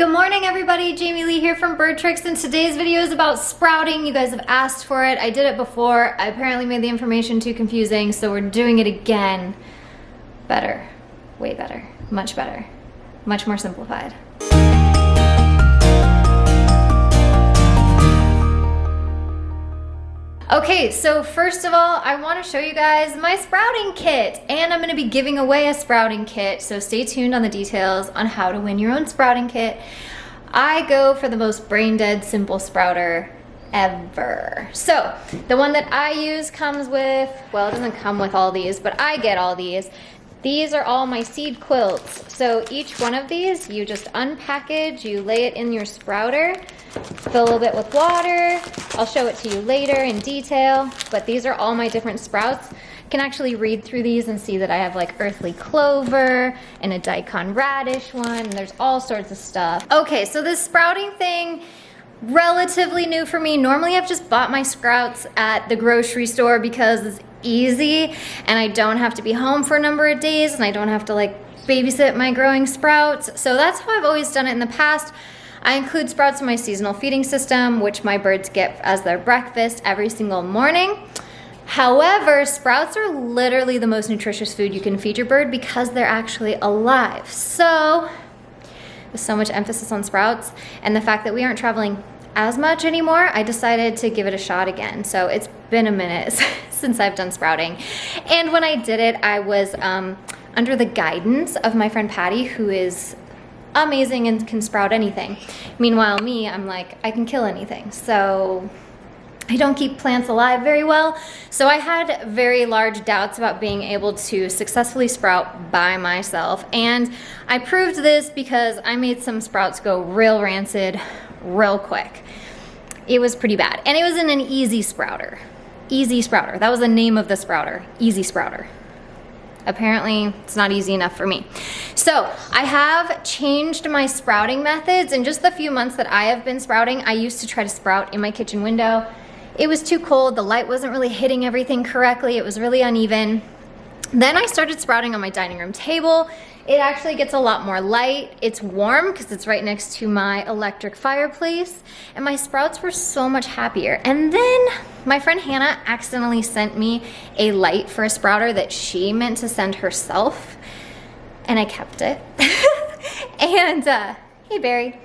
Good morning everybody, Jamieleigh here from BirdTricks, and today's video is about sprouting. You guys have asked for it. I did it before. I apparently made the information too confusing, so we're doing it again. Better, way better, much more simplified. Okay, so first of all, I want to show you guys my sprouting kit, and I'm going to be giving away a sprouting kit, so stay tuned on the details on how to win your own sprouting kit. I go for the most brain dead simple sprouter ever. So the one that I use comes with, well, it doesn't come with all these, but I get all these. These are all my seed quilts. So each one of these, you just unpackage, you lay it in your sprouter, fill a little bit with water. I'll show it to you later in detail, but these are all my different sprouts. You can actually read through these and see that I have like earthly clover and a daikon radish one, and there's all sorts of stuff. Okay, so this sprouting thing, relatively new for me. Normally I've just bought my sprouts at the grocery store because it's easy and I don't have to be home for a number of days and I don't have to like babysit my growing sprouts. So that's how I've always done it in the past. I include sprouts in my seasonal feeding system, which my birds get as their breakfast every single morning. However, sprouts are literally the most nutritious food you can feed your bird because they're actually alive. So with so much emphasis on sprouts and the fact that we aren't traveling as much anymore, I decided to give it a shot again. So it's been a minute since I've done sprouting. And when I did it, I was under the guidance of my friend Patty, who is amazing and can sprout anything. Meanwhile, me, I'm like, I can kill anything. So I don't keep plants alive very well. So I had very large doubts about being able to successfully sprout by myself. And I proved this because I made some sprouts go real rancid real quick. It was pretty bad. And it was in an easy sprouter. Easy sprouter. That was the name of the sprouter. Easy sprouter. Apparently, it's not easy enough for me. So I have changed my sprouting methods. In just the few months that I have been sprouting, I used to try to sprout in my kitchen window. It was too cold. The light wasn't really hitting everything correctly. It was really uneven. Then I started sprouting on my dining room table. It actually gets a lot more light. It's warm because it's right next to my electric fireplace, and my sprouts were so much happier. And then my friend Hannah accidentally sent me a light for a sprouter that she meant to send herself, and I kept it. And hey Barry.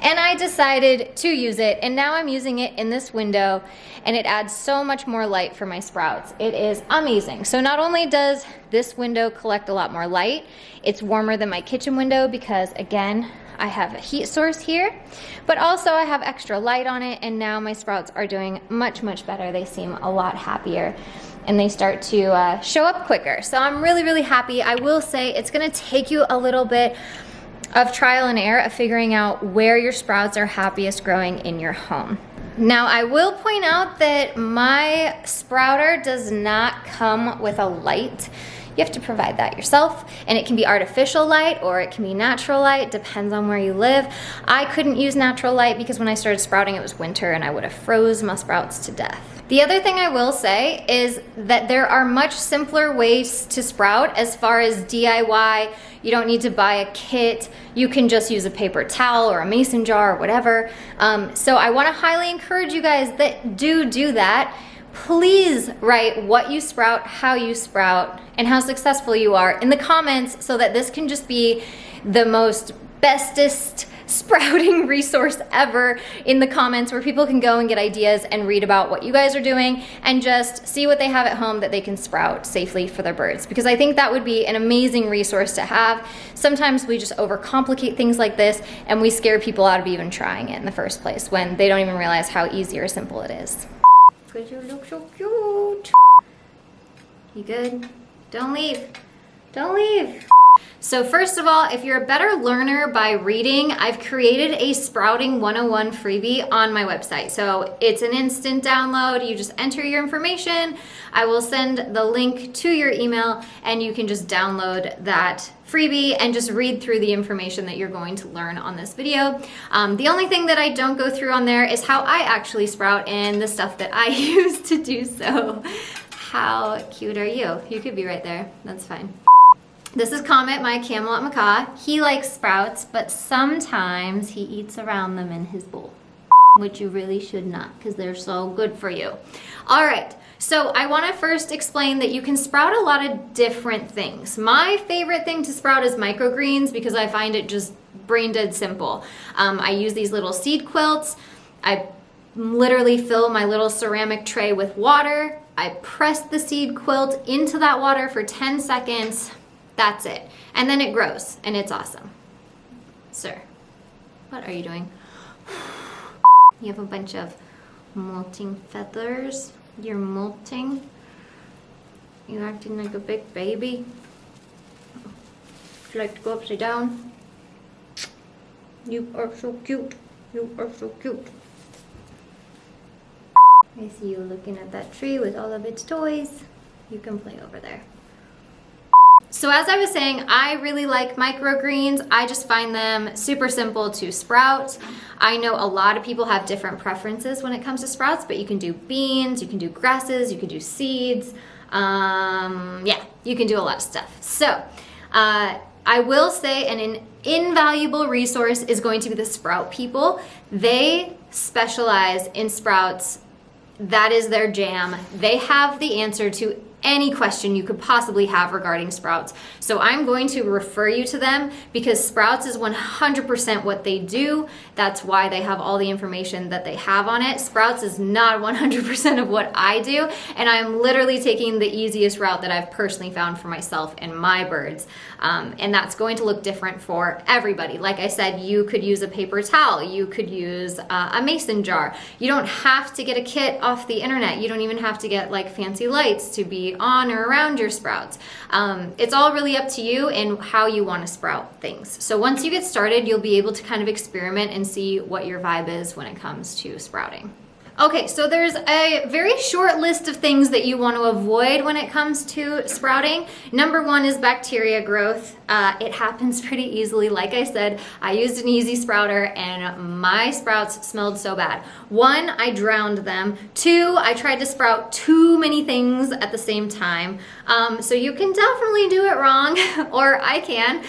And I decided to use it, and now I'm using it in this window, and it adds so much more light for my sprouts. It is amazing. So not only does this window collect a lot more light, it's warmer than my kitchen window because, again, I have a heat source here, but also I have extra light on it, and now my sprouts are doing much better. They seem a lot happier, and they start to show up quicker. So I'm really happy. I will say it's gonna take you a little bit of trial and error of figuring out where your sprouts are happiest growing in your home. Now, I will point out that my sprouter does not come with a light. You have to provide that yourself, and it can be artificial light or it can be natural light, depends on where you live. I couldn't use natural light because when I started sprouting it was winter and I would have froze my sprouts to death. The other thing I will say is that there are much simpler ways to sprout as far as DIY. You don't need to buy a kit. You can just use a paper towel or a mason jar or whatever. So I want to highly encourage you guys that do that. Please write what you sprout, how you sprout, and how successful you are in the comments so that this can just be the most bestest sprouting resource ever in the comments, where people can go and get ideas and read about what you guys are doing and just see what they have at home that they can sprout safely for their birds, because I think that would be an amazing resource to have. Sometimes we just overcomplicate things like this and we scare people out of even trying it in the first place when they don't even realize how easy or simple it is. Because you look so cute. You good? Don't leave. Don't leave. So first of all, if you're a better learner by reading, I've created a Sprouting 101 freebie on my website. So it's an instant download. You just enter your information. I will send the link to your email and you can just download that freebie and just read through the information that you're going to learn on this video. The only thing that I don't go through on there is how I actually sprout and the stuff that I use to do so. How cute are you? You could be right there. That's fine. This is Comet, my Camelot Macaw. He likes sprouts, but sometimes he eats around them in his bowl, which you really should not because they're so good for you. All right, so I want to first explain that you can sprout a lot of different things. My favorite thing to sprout is microgreens because I find it just brain dead simple. I use these little seed quilts. I literally fill my little ceramic tray with water. I press the seed quilt into that water for 10 seconds. That's it. And then it grows and it's awesome. Sir, what are you doing? You have a bunch of molting feathers. You're molting. You're acting like a big baby. Would you like to go upside down? You are so cute. You are so cute. I see you looking at that tree with all of its toys. You can play over there. So as I was saying, I really like microgreens. I just find them super simple to sprout. I know a lot of people have different preferences when it comes to sprouts, but you can do beans, you can do grasses, you can do seeds. Yeah, you can do a lot of stuff. So I will say an invaluable resource is going to be the Sprout People. They specialize in sprouts. That is their jam. They have the answer to any question you could possibly have regarding sprouts. So I'm going to refer you to them because sprouts is 100% what they do. That's why they have all the information that they have on it. Sprouts is not 100% of what I do, and I'm literally taking the easiest route that I've personally found for myself and my birds. And that's going to look different for everybody. Like I said, you could use a paper towel, you could use a mason jar. You don't have to get a kit off the internet. You don't even have to get like fancy lights to be on or around your sprouts. It's all really up to you and how you want to sprout things. So once you get started, you'll be able to kind of experiment and see what your vibe is when it comes to sprouting. Okay, so there's a very short list of things that you want to avoid when it comes to sprouting. Number one is bacteria growth. It happens pretty easily. Like I said, I used an easy sprouter and my sprouts smelled so bad. One, I drowned them. Two, I tried to sprout too many things at the same time. So you can definitely do it wrong, or I can.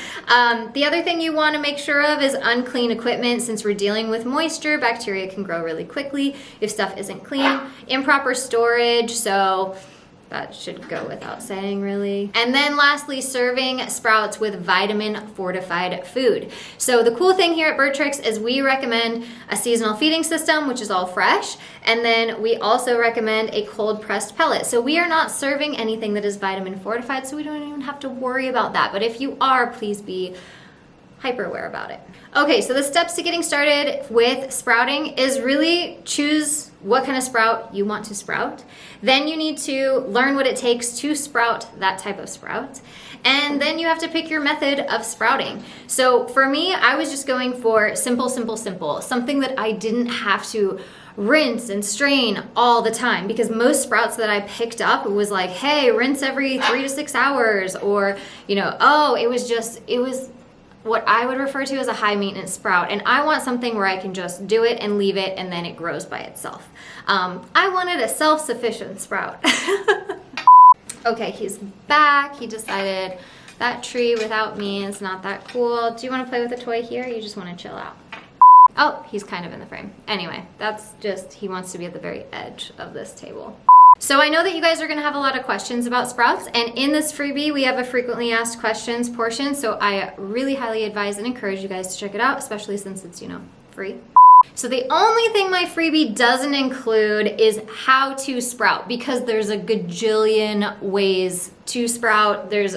The other thing you want to make sure of is unclean equipment. Since we're dealing with moisture, bacteria can grow really quickly if stuff isn't clean. Improper storage, so that should go without saying really. And then lastly, serving sprouts with vitamin fortified food. So the cool thing here at BirdTricks is we recommend a seasonal feeding system, which is all fresh. And then we also recommend a cold pressed pellet. So we are not serving anything that is vitamin fortified, so we don't even have to worry about that. But if you are, please be hyper aware about it. Okay, so the steps to getting started with sprouting is really choose what kind of sprout you want to sprout. Then you need to learn what it takes to sprout that type of sprout. And then you have to pick your method of sprouting. So for me, I was just going for simple, simple, simple. Something that I didn't have to rinse and strain all the time, because most sprouts that I picked up, it was like, hey, rinse every 3 to 6 hours, or, you know, oh, it was what I would refer to as a high maintenance sprout. And I want something where I can just do it and leave it and then it grows by itself. I wanted a self-sufficient sprout. Okay, he's back. He decided that tree without me is not that cool. Do you want to play with a toy here, or you just want to chill out? Oh, he's kind of in the frame. Anyway, that's just, he wants to be at the very edge of this table. So I know that you guys are gonna have a lot of questions about sprouts, and in this freebie, we have a frequently asked questions portion, so I really highly advise and encourage you guys to check it out, especially since it's, you know, free. So the only thing my freebie doesn't include is how to sprout, because there's a gajillion ways to sprout. There's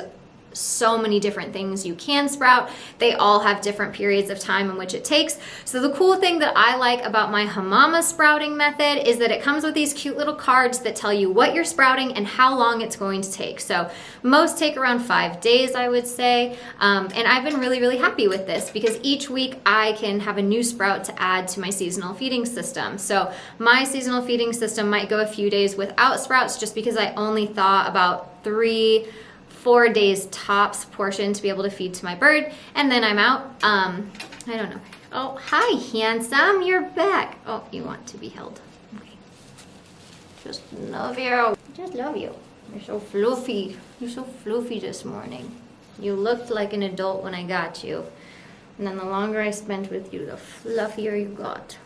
so many different things you can sprout. They all have different periods of time in which it takes. So the cool thing that I like about my Hamama sprouting method is that it comes with these cute little cards that tell you what you're sprouting and how long it's going to take. So most take around 5 days, I would say. And I've been really, really happy with this because each week I can have a new sprout to add to my seasonal feeding system. So my seasonal feeding system might go a few days without sprouts just because I only thaw about 3-4 days tops portion to be able to feed to my bird, and then I'm out. I don't know. Oh, hi, handsome, you're back. Oh, you want to be held. Okay. Just love you. Just love you. You're so fluffy. You're so fluffy this morning. You looked like an adult when I got you. And then the longer I spent with you, the fluffier you got.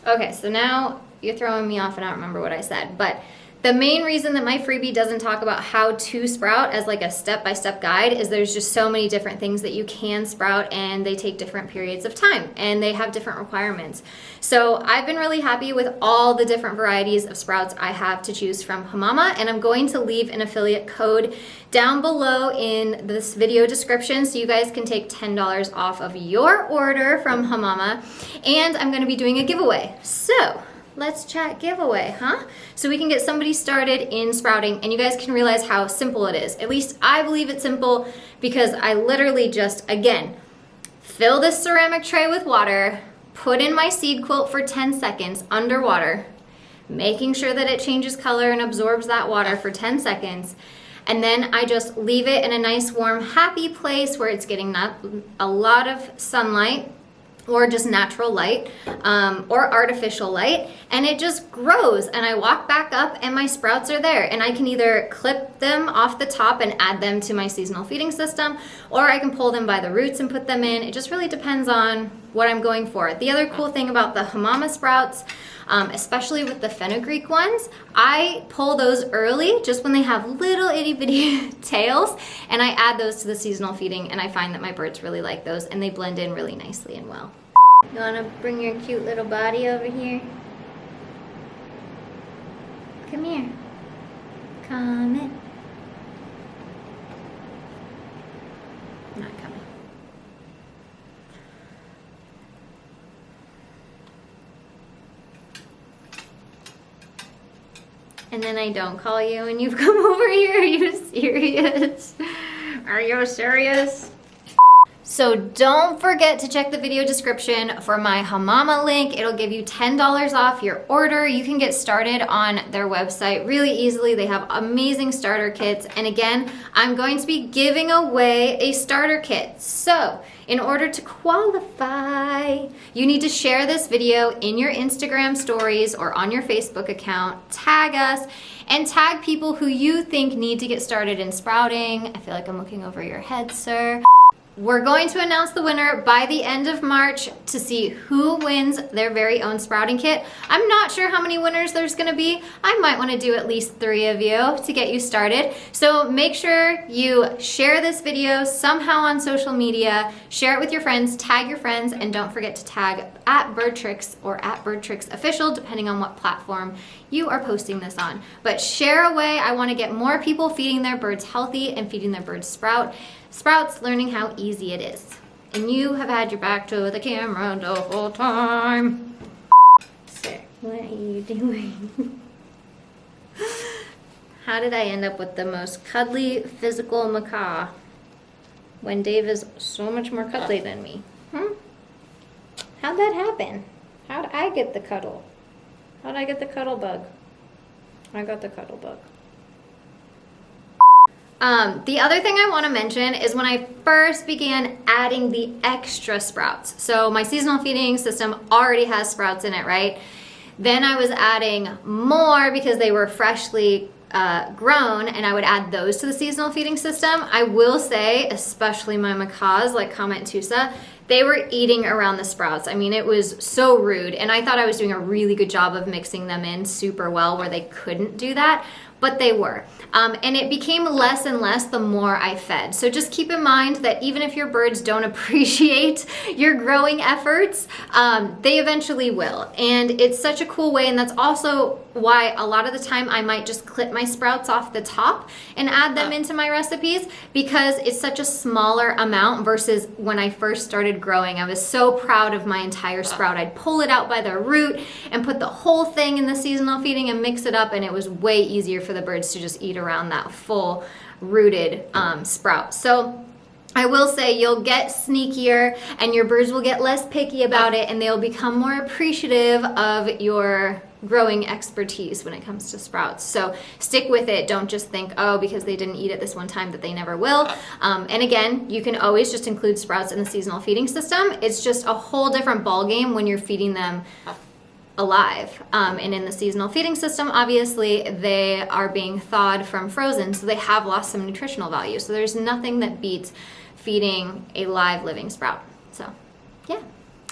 Okay, so now you're throwing me off and I don't remember what I said, but the main reason that my freebie doesn't talk about how to sprout as like a step-by-step guide is there's just so many different things that you can sprout, and they take different periods of time and they have different requirements. So I've been really happy with all the different varieties of sprouts I have to choose from Hamama, and I'm going to leave an affiliate code down below in this video description so you guys can take $10 off of your order from Hamama, and I'm going to be doing a giveaway. So let's chat giveaway, huh? So we can get somebody started in sprouting, and you guys can realize how simple it is. At least I believe it's simple because I literally just, again, fill this ceramic tray with water, put in my seed quilt for 10 seconds underwater, making sure that it changes color and absorbs that water for 10 seconds, and then I just leave it in a nice, warm, happy place where it's getting not a lot of sunlight, or just natural light, or artificial light, and it just grows, and I walk back up and my sprouts are there, and I can either clip them off the top and add them to my seasonal feeding system, or I can pull them by the roots and put them in. It just really depends on what I'm going for. The other cool thing about the Hamama sprouts, especially with the fenugreek ones, I pull those early just when they have little itty bitty tails, and I add those to the seasonal feeding, and I find that my birds really like those and they blend in really nicely and well. You wanna bring your cute little body over here? Come here. Comet. Not coming. And then I don't call you and you've come over here. Are you serious? Are you serious? So don't forget to check the video description for my Hamama link. It'll give you $10 off your order. You can get started on their website really easily. They have amazing starter kits. And again, I'm going to be giving away a starter kit. So in order to qualify, you need to share this video in your Instagram stories or on your Facebook account, tag us, and tag people who you think need to get started in sprouting. I feel like I'm looking over your head, sir. We're going to announce the winner by the end of March to see who wins their very own sprouting kit. I'm not sure how many winners there's gonna be. I might wanna do at least 3 of you to get you started. So make sure you share this video somehow on social media, share it with your friends, tag your friends, and don't forget to tag at BirdTricks or at BirdTricks Official, depending on what platform you are posting this on. But share away. I wanna get more people feeding their birds healthy and feeding their birds sprouts, learning how easy it is. And you have had your back to the camera the whole time. Sir, what are you doing? How did I end up with the most cuddly physical macaw when Dave is so much more cuddly than me? How'd that happen? How'd I get the cuddle? How'd I get the cuddle bug? I got the cuddle bug. The other thing I want to mention is when I first began adding the extra sprouts. So my seasonal feeding system already has sprouts in it, right? Then I was adding more because they were freshly grown, and I would add those to the seasonal feeding system. I will say, especially my macaws like Comet and TUSA, they were eating around the sprouts. I mean, it was so rude, and I thought I was doing a really good job of mixing them in super well where they couldn't do that, but they were. And it became less and less the more I fed. So just keep in mind that even if your birds don't appreciate your growing efforts, they eventually will. And it's such a cool way, and that's also why a lot of the time I might just clip my sprouts off the top and add them into my recipes, because it's such a smaller amount versus when I first started growing. I was so proud of my entire sprout. I'd pull it out by the root and put the whole thing in the seasonal feeding and mix it up, and it was way easier for the birds to just eat around that full rooted sprout. So I will say you'll get sneakier and your birds will get less picky about it, and they'll become more appreciative of your growing expertise when it comes to sprouts. So stick with it. Don't just think, oh, because they didn't eat it this one time that they never will. And again, you can always just include sprouts in the seasonal feeding system. It's just a whole different ball game when you're feeding them alive. And in the seasonal feeding system, obviously they are being thawed from frozen, so they have lost some nutritional value. So there's nothing that beats feeding a live living sprout. So yeah,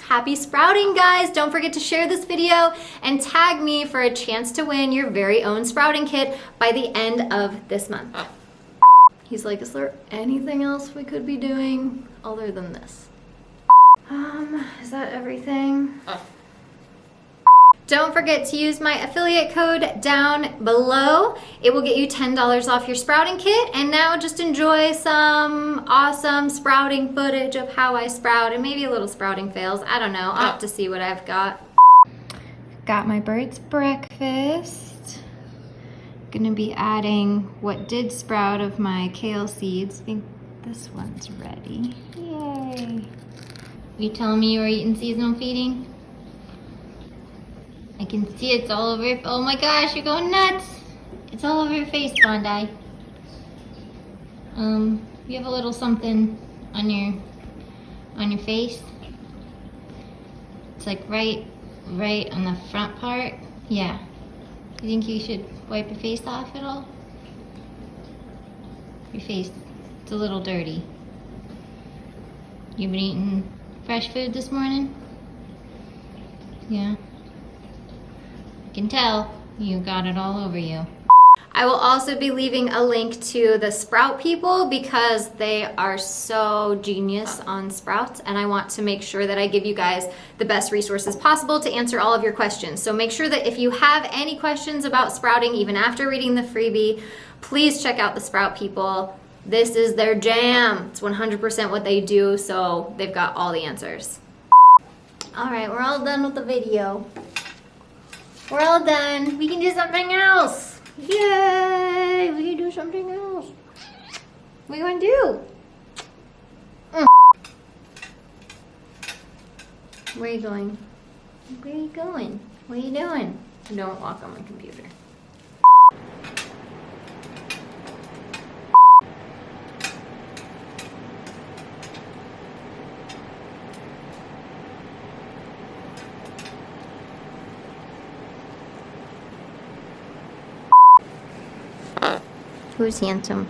happy sprouting, guys. Don't forget to share this video and tag me for a chance to win your very own sprouting kit by the end of this month. He's like, is there anything else we could be doing other than this? Is that everything? Don't forget to use my affiliate code down below. It will get you $10 off your sprouting kit. And now just enjoy some awesome sprouting footage of how I sprout and maybe a little sprouting fails. I don't know. I'll have to see what I've got. Got my bird's breakfast. Gonna be adding what did sprout of my kale seeds. I think this one's ready. Yay. You telling me you were eating seasonal feeding? I can see it's all over your, oh my gosh, you're going nuts. It's all over your face, Bondi. You have a little something on your face. It's like right on the front part. Yeah. You think you should wipe your face off at all? Your face, it's a little dirty. You been eating fresh food this morning? Yeah. Can tell you got it all over you. I will also be leaving a link to the sprout people because they are so genius on sprouts, and I want to make sure that I give you guys the best resources possible to answer all of your questions. So make sure that if you have any questions about sprouting, even after reading the freebie, please check out the sprout people. This is their jam. It's 100% what they do, so they've got all the answers. All right, we're all done with the video. We're all done. We can do something else. Yay! We can do something else. What are you gonna do? Where are you going? Where are you going? What are you doing? Don't walk on my computer. Who's handsome?